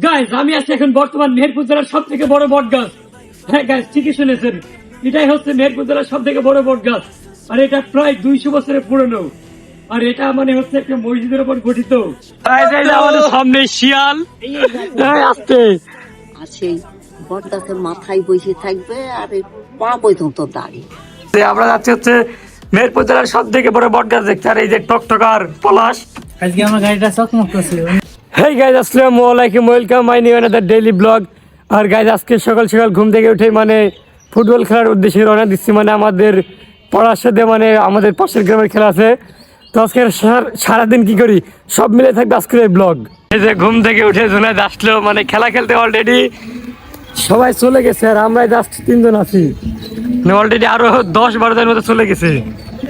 Guys আমি আছি এখন বর্তমান মেহেরপুর জেলার সব থেকে বড় বট গাছ। হ্যাঁ গাইস ঠিকই শুনেছেন, এটাই হচ্ছে মেহেরপুর জেলার সব থেকে বড় বট গাছ। আর এটা প্রায় 200 বছরের পুরনো। আর এটা মানে হচ্ছে একটা মসজিদের উপর গঠিত। আমাদের সামনে শিয়াল আসতে আছে বট গাছের মাথায় বসে থাকবে আর এই পা পর্যন্ত দাঁড়িয়ে। আমরা যাচ্ছি হচ্ছে মেহেরপুর জেলার সব থেকে বড় বট গাছ দেখতে। আর এই যে টকটকার পলাশ, আজকে আমার গাড়িটা চকমক করছিল। হেই গাইজ আসসালামু আলাইকুম, welcome my new another daily blog. আর গাইজ আজকে সকাল সকাল ঘুম থেকে উঠে মানে ফুটবল খেলার উদ্দেশ্যে রওনা দিচ্ছি। মানে আমাদের পড়ার সাথে মানে আমাদের পাশের গ্রামের খেলা আছে। তো আজকে সারাদিন কি করি সব মিলে থাকবে আজকের এই ব্লগ। এই যে ঘুম থেকে উঠে জুনাইদ আসলো, মানে খেলা খেলতে অলরেডি সবাই চলে গেছে আর আমরা জাস্ট 3 জন আছি। অলরেডি আরো 10-12 জনের মতো চলে গেছে।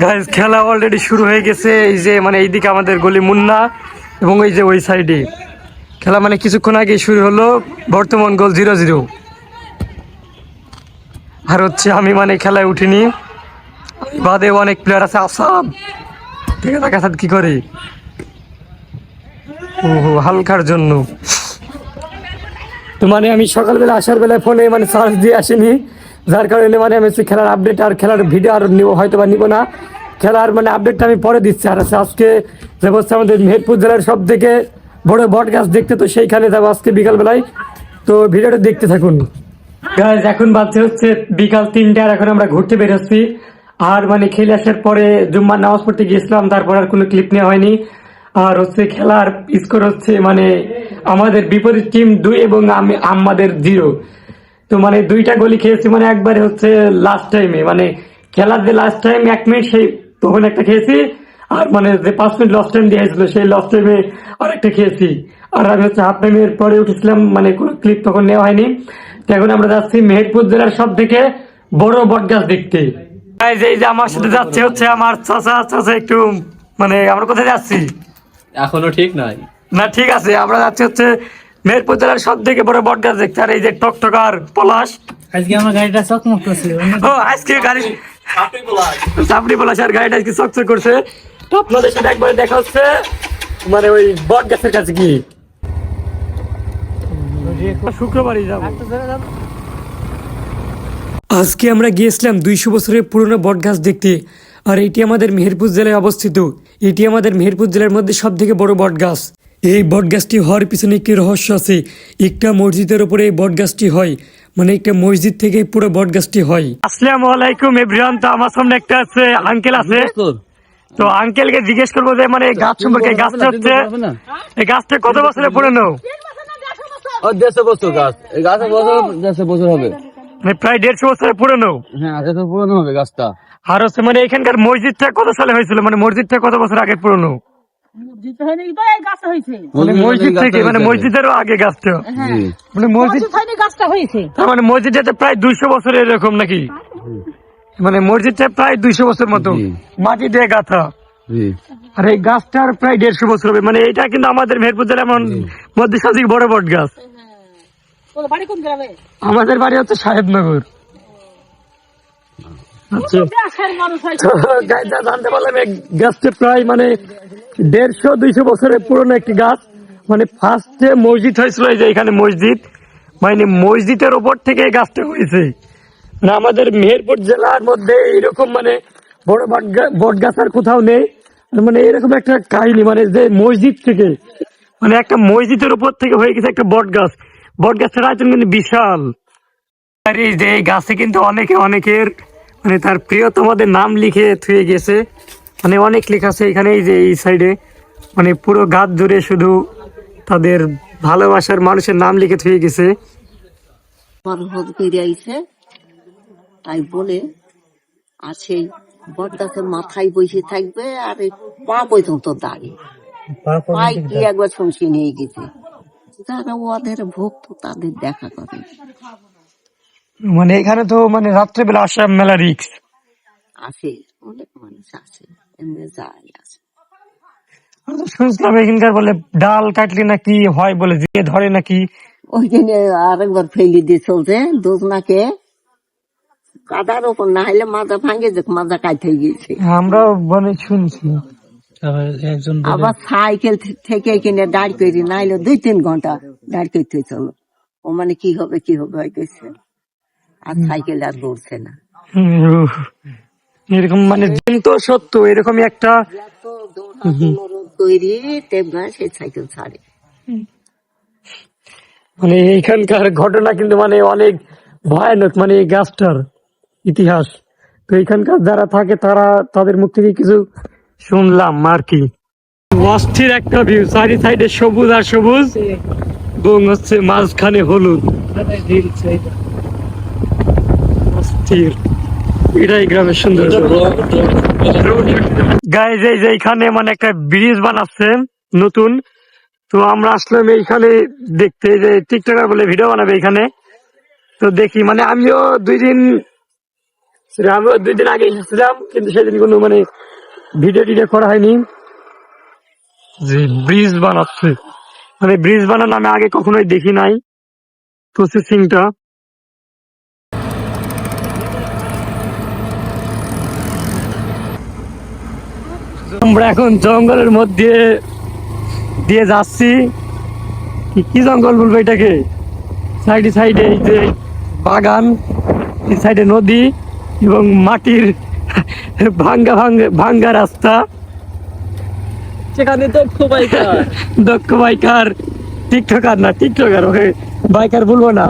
গাইজ খেলা অলরেডি শুরু হয়ে গেছে। এই যে মানে এইদিকে আমাদের গলি মুন্না এবং এই যে ওই সাইডে খেলা মানে কিছুক্ষণ আগে শুরু হলো। বর্তমান গোল 0-0। আর হচ্ছে আমি মানে খেলায় উঠিনি, বাদে অনেক প্লেয়ার আছে। আসাদ ঠিক আছে, আসাদ কি করে ওহো হালকার জন্য। তো মানে আমি সকালবেলা আসার বেলায় ফোনে মানে চার্জ দিয়ে আসিনি, যার কারণে মানে আমি খেলার আপডেট আর খেলার ভিডিও আর নিব হয়তো বা নিব না। খেলার মানে আপডেটটা আমি পরে দিচ্ছি। আর আজকে যে হচ্ছে আমাদের মেহেরপুর জেলার সব থেকে বড় বট গাছ দেখতে, তো সেইখানে যাবো আজকে বিকালবেলায়। তো ভিডিওটা দেখতে থাকুন গাইজ। এখন বাজছে হচ্ছে বিকাল 3টা, আর এখন আমরা ঘুরতে বেরোচ্ছি। আর মানে খেলে আসার পরে জুম্মার নামাজ পড়তে গিয়েছিলাম, তারপর আর কোনো ক্লিপ নেওয়া হয়নি। আর হচ্ছে খেলার স্কোর হচ্ছে মানে আমাদের বিপরীত টিম 2 এবং আমাদের 0। তো মানে 2টা গোলই খেয়েছি, মানে একবারে হচ্ছে লাস্ট টাইমে, মানে খেলার যে লাস্ট টাইম 1 মিনিট সেই তখন একটা খেয়েছি। আর মানে যে 5 মিনিট লস টাইম দিয়েছিল সেই লস টাইমে আরেকটা খেয়েছি। আর আমি হচ্ছে হাফ টাইমের পরে উঠেছিলাম, মানে কোনো ক্লিপ তখন নেওয়া হয়নি। তো এখন আমরা যাচ্ছি মেহেরপুর জেলার সব থেকে বড় বট গাছ দেখতে। এই যে আমার সাথে যাচ্ছে হচ্ছে আমার চাচা একটু, মানে আমরা কোথায় যাচ্ছি এখনো ঠিক নাই। না, ঠিক আছে, আমরা যাচ্ছি হচ্ছে মেহেরপুর জেলার সব থেকে বড় বট গাছ দেখতে। আর এই যে টকটকার পলাশ, আজকে আমার গাড়িটা চকমক করছিল। ও আজকে গাড়ি সাপড়ি পলাশ আর গাড়িটা আজকে চকচক করছে। তো আপনাদের সাথে একবারে দেখা হচ্ছে মানে ওই বট গাছের কাছে কি শুক্রবারই যাবো। আজকে আমরা গিয়েছিলাম 200 বছরের পুরনো বট গাছ দেখতে। আর এটি আমাদের মেহেরপুর জেলায় অবস্থিত। এটি আমাদের মেহেরপুর জেলার মধ্যে সব থেকে বড় বট গাছ। এই বট গাছটি হওয়ার পিছনে একটি রহস্য আছে। একটা মসজিদের উপরে এই বট গাছটি হয়, মানে একটা মসজিদ থেকে পুরো বট গাছটি হয়। আসসালামু আলাইকুম এভরিওয়ান। তো আমার সামনে একটা আছে আঙ্কেল আছে, তো আঙ্কেলকে জিজ্ঞেস করবো যে মানে গাছ সম্পর্কে। গাছটা হচ্ছে এই গাছটা কত বছরের পুরনো? 150 বছর গাছ। এই গাছের বছর 150 বছর হবে। মানে প্রায় 150 বছরের পুরনো। হ্যাঁ, এটা তো পুরনো হবে গাছটা। আর হচ্ছে মানে এখানকার মসজিদটা কত সালে হয়েছিল, মানে মসজিদটা কত বছর আগে পুরনো? মানে মসজিদ থেকে মানে মসজিদেরও আগে গাছটা, মানে মসজিদ তার মানে মসজিদটা প্রায় 200 বছরের এরকম নাকি? মানে মসজিদটা প্রায় 200 বছর মতো মাটি দিয়ে গাঁথা। আর এই গাছটার প্রায় 150 বছর হবে। মানে এটা কিন্তু আমাদের মেহেরপুর জেলার মধ্যে সবথেকে বড় বট গাছ। আমাদের বাড়ি হচ্ছে সাহেবনগর। আচ্ছা, জানতে পারলাম এই গাছটা প্রায় মানে 150-200 বছরের পুরনো একটি গাছ। মানে ফার্স্টে মসজিদ হয়েছিল, এই যে এখানে মসজিদ, মানে মসজিদের উপর থেকে এই গাছটা হয়েছে। মানে আমাদের মেহেরপুর জেলার মধ্যে এরকম মানে বড় বট গাছ আর কোথাও নেই। মানে এরকম একটা কাহিনী, মানে যে মসজিদ থেকে, মানে একটা মসজিদের উপর থেকে হয়ে গেছে একটা বট গাছ। বট গাছটার আয়তন কিন্তু বিশাল। আর এই যে এই গাছে কিন্তু অনেকের মানে তার প্রিয়তমাদের নাম লিখে থুয়ে গেছে। মানে অনেক লেখা আছে এখানে। এই যে এই সাইডে মানে পুরো গাছ জুড়ে শুধু তাদের ভালোবাসার মানুষের নাম লিখে থুয়ে গেছে। হদ করে আইছে তাই বলে আছে বট গাছের মাথায় বসে থাকবে আর এই পা পর্যন্ত দাঁড়িয়ে। পাই কি একবার শুনছি নিয়ে গেছে। যারা ওদের ভক্ত তাদের দেখা করে। মানে এখানে তো মানে রাত্রেবেলা আসা মেলা রিক্স আছে, অনেক মানুষ আছে, এমনি যায় আছে। শুনছিলাম এখানকার বলে ডাল কাটলে নাকি হয়, বলে যে ধরে নাকি। ওই দিনে আরেকবার ফেলে দিয়ে চলছে দোজনাকে কাদার ওপর, না হলে মাজা ভাঙে যে মাজা কাটতে গিয়েছে। আমরা মানে শুনছি। তারপর একজন আবার সাইকেল থেকে কিনে দাঁড় করি নাইলে 2-3 ঘন্টা দাঁড় করতে চলো ও মানে কি হবে হইতেছে আর সাইকেল আর দৌড়ছে না উহ, এরকম মানে দিন তো সত্য এরকমই একটা এত দৌড়ানোর তৈরি তেমন সেই সাইকেল ছাড়ে মানে এইখানকার ঘটনা কিন্তু মানে অনেক ভয়ানক মানে এই গাছটার ইতিহাস। তো এখানকার যারা থাকে তারা তাদের মুখ থেকে কিছু শুনলাম আর কি। অস্থির একটা ভিউ, চারি সাইডে সবুজ আর সবুজ এবং হচ্ছে মাঝখানে হলুদ, অস্থির। এটাই গ্রামের সুন্দর। গাইজ এই যে এখানে মানে একটা ব্রিজ বানাচ্ছে নতুন, তো আমরা আসলাম এইখানে দেখতে, যে টিকটকার বলে ভিডিও বানাবে এখানে। তো দেখি মানে আমিও 2 দিন আগে এসেছিলাম, কিন্তু সেদিন কোনো মানে ভিডিও টিডিও করা হয়নি। যে ব্রিজ বানাচ্ছে, মানে ব্রিজ বানানো আমি আগে কখনোই দেখি নাই প্রসেসিংটা। আমরা এখন জঙ্গলের মধ্যে দিয়ে যাচ্ছি। কি জঙ্গল বলবো এটাকে, সাইডে সাইডে এই যে বাগান, এই সাইডে নদী এবং মাটির ভাঙ্গা রাস্তা। সেখানে দক্ষ বাইকার, টিকটকার না, টিকটকার ওকে বাইকার বলবো না।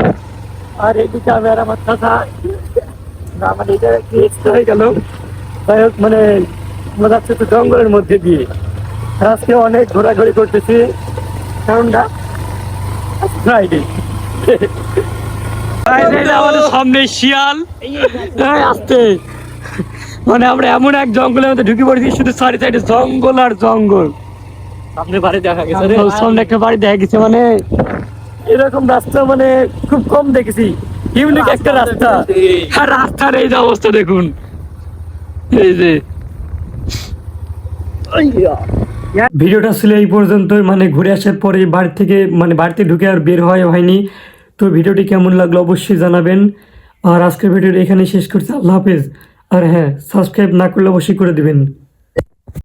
আর এদিকে আমি আর আমার চাচা, না মানে এটা কি extra হয়ে গেল। যাই হোক মানে আমরা যাচ্ছি তো জঙ্গলের মধ্যে দিয়ে। আর আজকে অনেক ঘোরাঘুরি করতেছি, কারণটা ফ্রাইডে। আমাদের সামনে শিয়াল আসতে, মানে আমরা এমন এক জঙ্গলের মধ্যে ঢুকে পড়েছি, শুধু চারি সাইডে জঙ্গল আর জঙ্গল। সামনে বাড়ি দেখা গেছে রে। সামনে একটা বাড়ি দেখা গেছে, মানে এরকম রাস্তা মানে খুব কম দেখেছি, ইউনিক একটা রাস্তা। আর রাস্তার এই যে অবস্থা দেখুন, এই যে। ভিডিওটা ছিল এই পর্যন্তই, মানে ঘুরে আসার পরে বাড়ি থেকে মানে বাড়িতে ঢুকে আর বের হয়নি। তো ভিডিওটি কেমন লাগলো অবশ্যই জানাবেন। আর আজকের ভিডিওটা এখানে শেষ করছি, আল্লাহ হাফেজ। আর হ্যাঁ, সাবস্ক্রাইব না করলে অবশ্যই করে দিবেন।